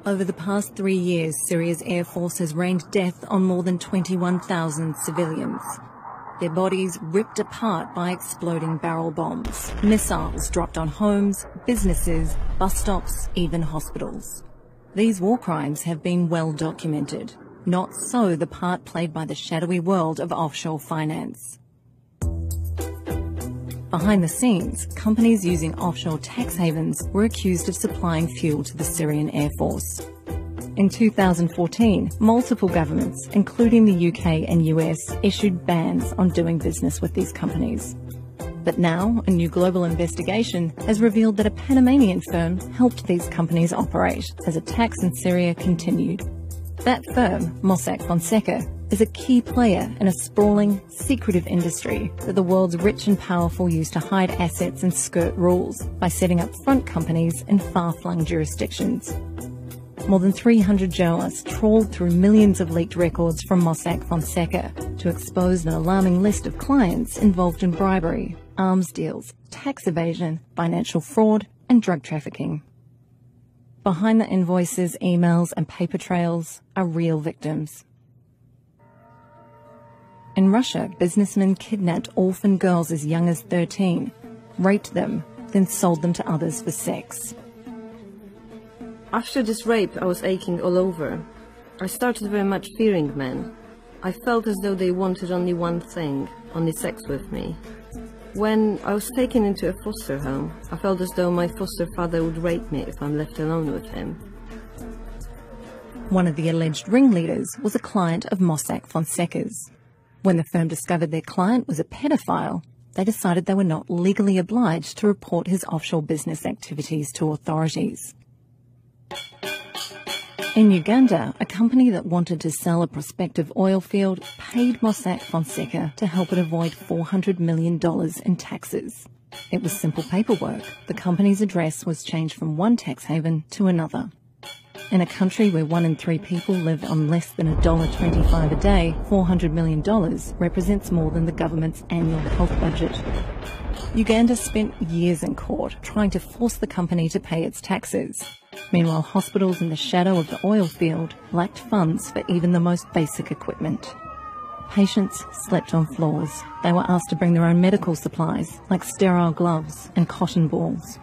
Over the past 3 years, Syria's Air Force has rained death on more than 21,000 civilians. Their bodies ripped apart by exploding barrel bombs, missiles dropped on homes, businesses, bus stops, even hospitals. These war crimes have been well documented. Not so the part played by the shadowy world of offshore finance. Behind the scenes, companies using offshore tax havens were accused of supplying fuel to the Syrian Air Force. In 2014, multiple governments, including the UK and US, issued bans on doing business with these companies. But now, a new global investigation has revealed that a Panamanian firm helped these companies operate as attacks in Syria continued. That firm, Mossack Fonseca, is a key player in a sprawling, secretive industry that the world's rich and powerful use to hide assets and skirt rules by setting up front companies in far-flung jurisdictions. More than 300 journalists trawled through millions of leaked records from Mossack Fonseca to expose an alarming list of clients involved in bribery, arms deals, tax evasion, financial fraud, and drug trafficking. Behind the invoices, emails, and paper trails are real victims. In Russia, businessmen kidnapped orphan girls as young as 13, raped them, then sold them to others for sex. After this rape, I was aching all over. I started very much fearing men. I felt as though they wanted only one thing, only sex with me. When I was taken into a foster home, I felt as though my foster father would rape me if I'm left alone with him. One of the alleged ringleaders was a client of Mossack Fonseca's. When the firm discovered their client was a pedophile, they decided they were not legally obliged to report his offshore business activities to authorities. In Uganda, a company that wanted to sell a prospective oil field paid Mossack Fonseca to help it avoid $400 million in taxes. It was simple paperwork. The company's address was changed from one tax haven to another. In a country where 1 in 3 people live on less than $1.25 a day, $400 million represents more than the government's annual health budget. Uganda spent years in court trying to force the company to pay its taxes. Meanwhile, hospitals in the shadow of the oil field lacked funds for even the most basic equipment. Patients slept on floors. They were asked to bring their own medical supplies, like sterile gloves and cotton balls.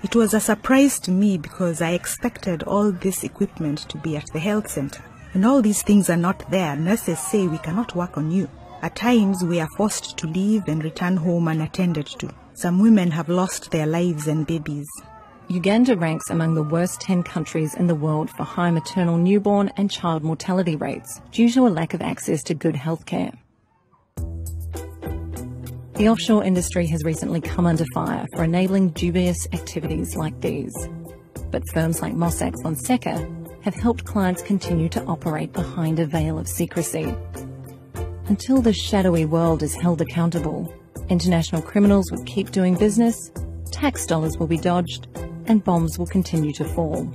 It was a surprise to me because I expected all this equipment to be at the health center. When all these things are not there, nurses say we cannot work on you. At times, we are forced to leave and return home unattended to. Some women have lost their lives and babies. Uganda ranks among the worst 10 countries in the world for high maternal, newborn and child mortality rates due to a lack of access to good healthcare. The offshore industry has recently come under fire for enabling dubious activities like these. But firms like Mossack Fonseca have helped clients continue to operate behind a veil of secrecy. Until the shadowy world is held accountable, international criminals will keep doing business, tax dollars will be dodged, and bombs will continue to fall.